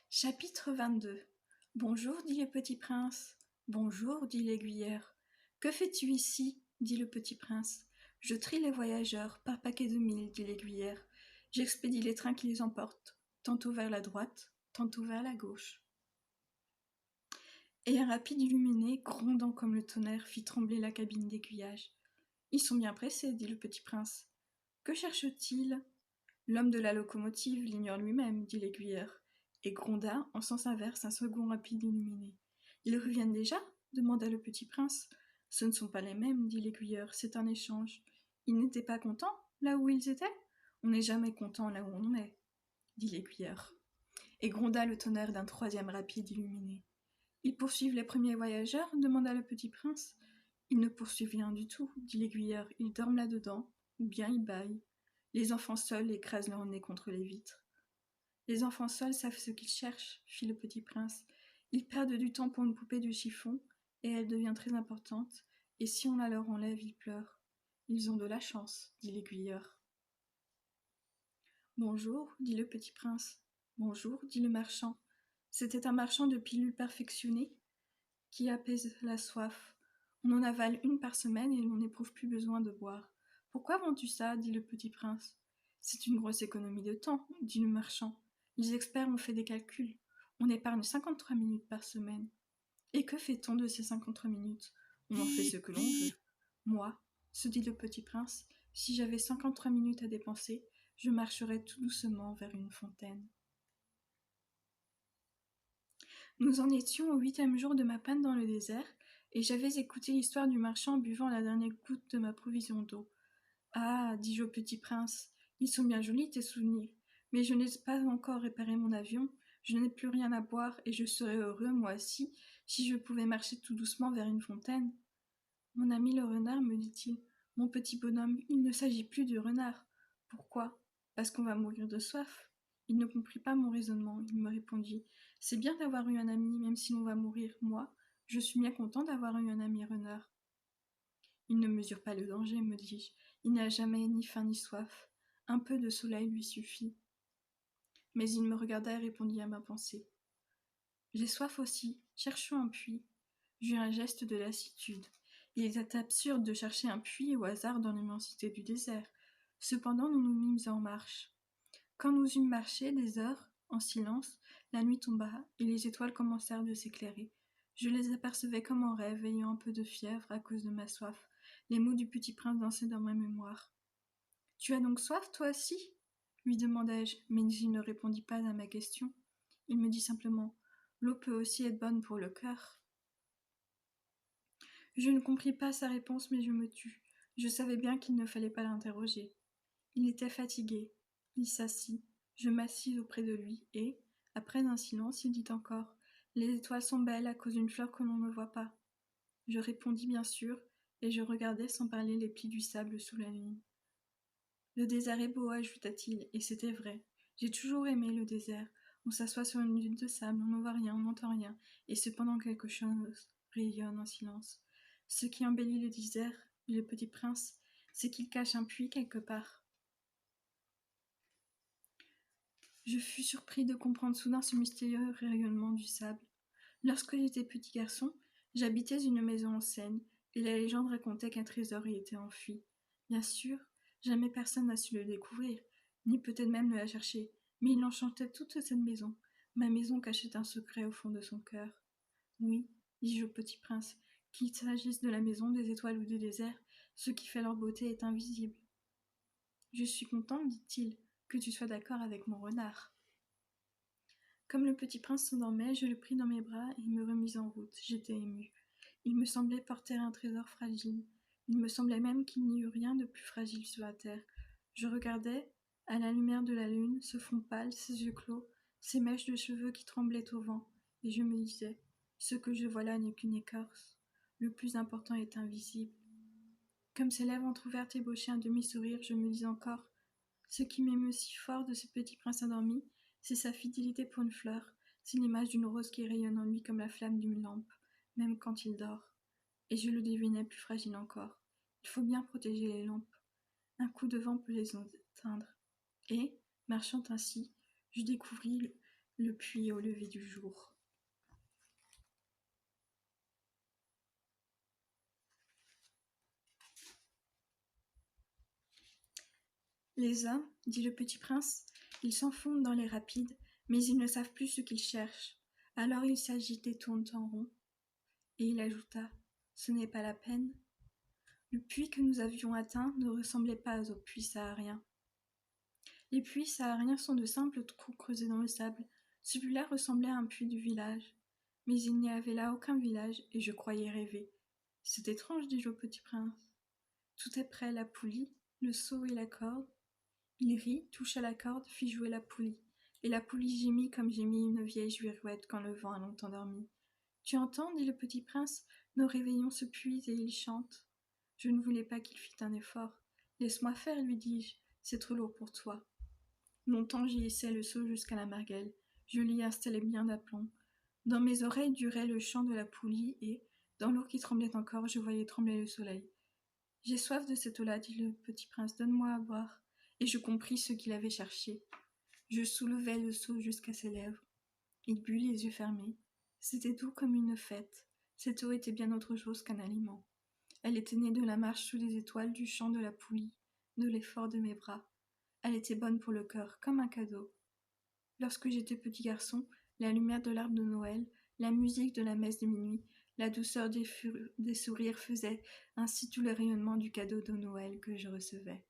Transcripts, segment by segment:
Chapitre 22. Bonjour, dit le petit prince. Bonjour, dit l'aiguillère. Que fais-tu ici, dit le petit prince. Je trie les voyageurs par paquet de 1000, dit l'aiguillère. J'expédie les trains qui les emportent, tantôt vers la droite, tantôt vers la gauche. Et un rapide illuminé, grondant comme le tonnerre, fit trembler la cabine d'aiguillage. Ils sont bien pressés, dit le petit prince. Que cherche-t-il ? L'homme de la locomotive l'ignore lui-même, dit l'aiguillère, et gronda en sens inverse un second rapide illuminé. Ils reviennent déjà ? Demanda le petit prince. Ce ne sont pas les mêmes, dit l'aiguilleur, c'est un échange. Ils n'étaient pas contents, là où ils étaient ? On n'est jamais content là où on est, dit l'aiguilleur. Et gronda le tonnerre d'un troisième rapide illuminé. Ils poursuivent les premiers voyageurs ? Demanda le petit prince. Ils ne poursuivent rien du tout, dit l'aiguilleur, ils dorment là-dedans, ou bien ils bâillent. Les enfants seuls écrasent leur nez contre les vitres. Les enfants seuls savent ce qu'ils cherchent, fit le petit prince. Ils perdent du temps pour une poupée de chiffon, et elle devient très importante, et si on la leur enlève, ils pleurent. Ils ont de la chance, dit l'aiguilleur. Bonjour, dit le petit prince. Bonjour, dit le marchand. C'était un marchand de pilules perfectionnées qui apaise la soif. On en avale une par semaine et l'on n'éprouve plus besoin de boire. Pourquoi vends-tu ça ? Dit le petit prince. C'est une grosse économie de temps, dit le marchand. Les experts ont fait des calculs. On épargne 53 minutes par semaine. Et que fait-on de ces 53 minutes ? On en fait ce que l'on veut. Moi, se dit le petit prince, si j'avais 53 minutes à dépenser, je marcherais tout doucement vers une fontaine. Nous en étions au 8e jour de ma panne dans le désert, et j'avais écouté l'histoire du marchand en buvant la dernière goutte de ma provision d'eau. Ah, dis-je au petit prince, ils sont bien jolis tes souvenirs, mais je n'ai pas encore réparé mon avion, je n'ai plus rien à boire, et je serais heureux, moi aussi, si je pouvais marcher tout doucement vers une fontaine. Mon ami le renard, me dit-il, mon petit bonhomme, il ne s'agit plus du renard. Pourquoi ? Parce qu'on va mourir de soif. Il ne comprit pas mon raisonnement, il me répondit. C'est bien d'avoir eu un ami, même si l'on va mourir. Moi, je suis bien content d'avoir eu un ami renard. Il ne mesure pas le danger, me dis-je. Il n'a jamais ni faim ni soif. Un peu de soleil lui suffit. Mais il me regarda et répondit à ma pensée. J'ai soif aussi, cherchons un puits. J'eus un geste de lassitude. Il était absurde de chercher un puits au hasard dans l'immensité du désert. Cependant, nous nous mîmes en marche. Quand nous eûmes marché des heures, en silence, la nuit tomba, et les étoiles commencèrent de s'éclairer. Je les apercevais comme en rêve, ayant un peu de fièvre à cause de ma soif. Les mots du petit prince dansaient dans ma mémoire. « Tu as donc soif, toi aussi ?» lui demandai-je, mais il ne répondit pas à ma question. Il me dit simplement « L'eau peut aussi être bonne pour le cœur. » Je ne compris pas sa réponse, mais je me tus. Je savais bien qu'il ne fallait pas l'interroger. Il était fatigué. Il s'assit. Je m'assis auprès de lui et, après un silence, il dit encore « Les étoiles sont belles à cause d'une fleur que l'on ne voit pas. » Je répondis bien sûr, et je regardais sans parler les plis du sable sous la lune. « Le désert est beau, ajouta-t-il, et c'était vrai. J'ai toujours aimé le désert. On s'assoit sur une dune de sable, on ne voit rien, on n'entend rien, et cependant quelque chose rayonne en silence. Ce qui embellit le désert, dit le petit prince, c'est qu'il cache un puits quelque part. » Je fus surpris de comprendre soudain ce mystérieux rayonnement du sable. Lorsque j'étais petit garçon, j'habitais une maison ancienne, et la légende racontait qu'un trésor y était enfui. Bien sûr, jamais personne n'a su le découvrir, ni peut-être même le chercher, mais il enchantait toute cette maison. Ma maison cachait un secret au fond de son cœur. Oui, dis-je au petit prince, qu'il s'agisse de la maison, des étoiles ou du désert, ce qui fait leur beauté est invisible. Je suis content, dit-il, que tu sois d'accord avec mon renard. Comme le petit prince s'endormait, je le pris dans mes bras et me remis en route. J'étais émue. Il me semblait porter un trésor fragile. Il me semblait même qu'il n'y eût rien de plus fragile sur la terre. Je regardais, à la lumière de la lune, ce front pâle, ses yeux clos, ses mèches de cheveux qui tremblaient au vent, et je me disais, ce que je vois là n'est qu'une écorce. Le plus important est invisible. Comme ses lèvres entr'ouvertes ébauchaient un demi-sourire, je me disais encore, ce qui m'émeut si fort de ce petit prince endormi, c'est sa fidélité pour une fleur, c'est l'image d'une rose qui rayonne en lui comme la flamme d'une lampe, même quand il dort. Et je le devinais plus fragile encore. Il faut bien protéger les lampes. Un coup de vent peut les éteindre. Et, marchant ainsi, je découvris le puits au lever du jour. Les hommes, dit le petit prince, ils s'enfoncent dans les rapides, mais ils ne savent plus ce qu'ils cherchent. Alors ils s'agitent et tournent en rond. Et il ajouta, ce n'est pas la peine. Le puits que nous avions atteint ne ressemblait pas aux puits sahariens. Les puits sahariens sont de simples trous creusés dans le sable. Celui-là ressemblait à un puits du village. Mais il n'y avait là aucun village, et je croyais rêver. C'est étrange, dis-je au petit prince. Tout est prêt, la poulie, le seau et la corde. Il rit, toucha la corde, fit jouer la poulie. Et la poulie gémit comme gémit une vieille girouette quand le vent a longtemps dormi. Tu entends, dit le petit prince, nos réveillons se puisent et ils chantent. Je ne voulais pas qu'il fît un effort. Laisse-moi faire, lui dis-je, c'est trop lourd pour toi. Longtemps j'y hissai le seau jusqu'à la margelle. Je l'y installai bien d'aplomb. Dans mes oreilles durait le chant de la poulie et, dans l'eau qui tremblait encore, je voyais trembler le soleil. J'ai soif de cette eau-là, dit le petit prince, donne-moi à boire. Et je compris ce qu'il avait cherché. Je soulevai le seau jusqu'à ses lèvres. Il but les yeux fermés. C'était doux comme une fête. Cette eau était bien autre chose qu'un aliment. Elle était née de la marche sous les étoiles, du chant de la poulie, de l'effort de mes bras. Elle était bonne pour le cœur, comme un cadeau. Lorsque j'étais petit garçon, la lumière de l'arbre de Noël, la musique de la messe de minuit, la douceur des sourires faisaient ainsi tout le rayonnement du cadeau de Noël que je recevais.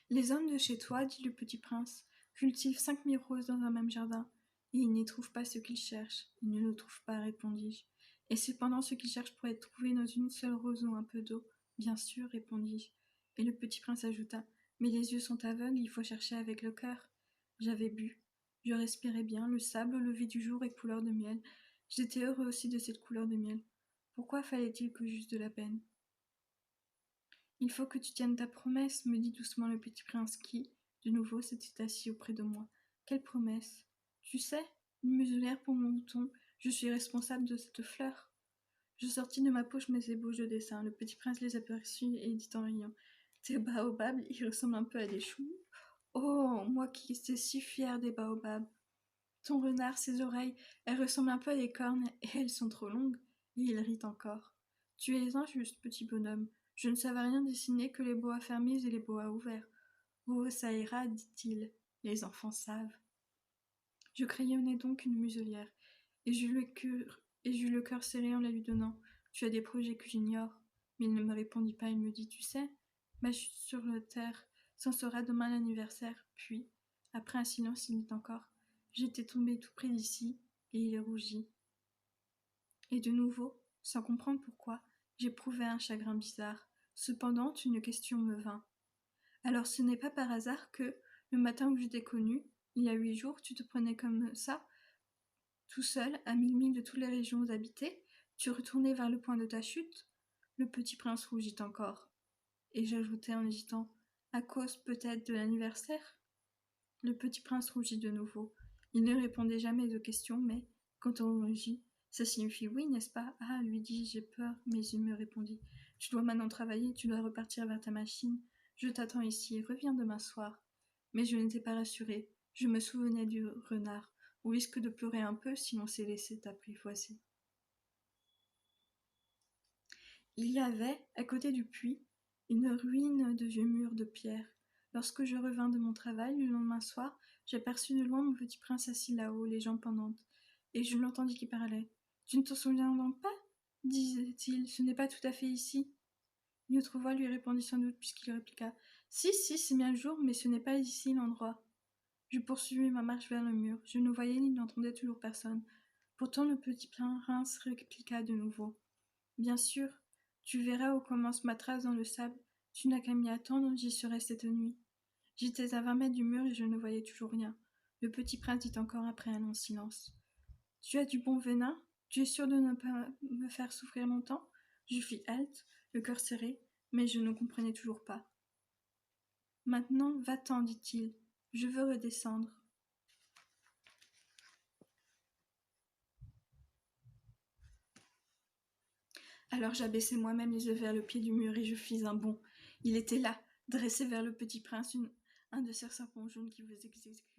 Les hommes de chez toi, dit le petit prince, cultivent 5000 roses dans un même jardin, et ils n'y trouvent pas ce qu'ils cherchent. Ils ne le trouvent pas, répondis-je. Et cependant, ce qu'ils cherchent pourrait être trouvé dans une seule rose ou un peu d'eau. Bien sûr, répondis-je. Et le petit prince ajouta, mais les yeux sont aveugles, il faut chercher avec le cœur. J'avais bu. Je respirais bien, le sable au lever du jour est couleur de miel. J'étais heureux aussi de cette couleur de miel. Pourquoi fallait-il que j'eusse de la peine? Il faut que tu tiennes ta promesse, me dit doucement le petit prince qui, de nouveau, s'était assis auprès de moi. Quelle promesse? Tu sais, une muselière pour mon mouton, je suis responsable de cette fleur. Je sortis de ma poche mes ébauches de dessin. Le petit prince les aperçut et dit en riant. Tes baobabs, ils ressemblent un peu à des choux. Oh, moi qui étais si fière des baobabs. Ton renard, ses oreilles, elles ressemblent un peu à des cornes et elles sont trop longues. Et il rit encore. Tu es injuste, petit bonhomme. Je ne savais rien dessiner que les boas fermés et les boas ouverts. Oh, ça ira, dit-il. Les enfants savent. Je crayonnai donc une muselière, et j'eus le cœur serré en la lui donnant. Tu as des projets que j'ignore. Mais il ne me répondit pas, il me dit, tu sais, ma chute sur la terre, c'en sera demain l'anniversaire. Puis, après un silence, il dit encore, j'étais tombé tout près d'ici, et il rougit. Et de nouveau, sans comprendre pourquoi, j'éprouvai un chagrin bizarre. Cependant, une question me vint. Alors ce n'est pas par hasard que, le matin où je t'ai connu, il y a 8 jours, tu te prenais comme ça, tout seul, à 1000 milles de toutes les régions habitées, tu retournais vers le point de ta chute? Le petit prince rougit encore. Et j'ajoutai en hésitant, à cause peut-être de l'anniversaire? Le petit prince rougit de nouveau. Il ne répondait jamais aux questions, mais, quand on rougit, ça signifie oui, n'est-ce pas? Ah, lui dis-je, j'ai peur, mais il me répondit. Tu dois maintenant travailler, tu dois repartir vers ta machine. Je t'attends ici, reviens demain soir. Mais je n'étais pas rassurée. Je me souvenais du renard. On risque de pleurer un peu si l'on s'est laissé apprivoiser. Il y avait, à côté du puits, une ruine de vieux murs de pierre. Lorsque je revins de mon travail le lendemain soir, j'aperçus de loin mon petit prince assis là-haut, les jambes pendantes, et je l'entendis qui parlait. Tu ne t'en souviens donc pas? Disait-il, ce n'est pas tout à fait ici. Une autre voix lui répondit sans doute, puisqu'il répliqua. Si, c'est bien le jour, mais ce n'est pas ici l'endroit. Je poursuivis ma marche vers le mur. Je ne voyais ni n'entendais toujours personne. Pourtant le petit prince répliqua de nouveau. Bien sûr, tu verras où commence ma trace dans le sable. Tu n'as qu'à m'y attendre, j'y serai cette nuit. J'étais à 20 mètres du mur et je ne voyais toujours rien. Le petit prince dit encore après un long silence. Tu as du bon venin? Tu es sûr de ne pas me faire souffrir longtemps? Je fis halte, le cœur serré, mais je ne comprenais toujours pas. Maintenant, va-t'en, dit-il. Je veux redescendre. Alors j'abaissai moi-même les yeux vers le pied du mur et je fis un bond. Il était là, dressé vers le petit prince, un de ces serpents jaunes qui vous exécutent.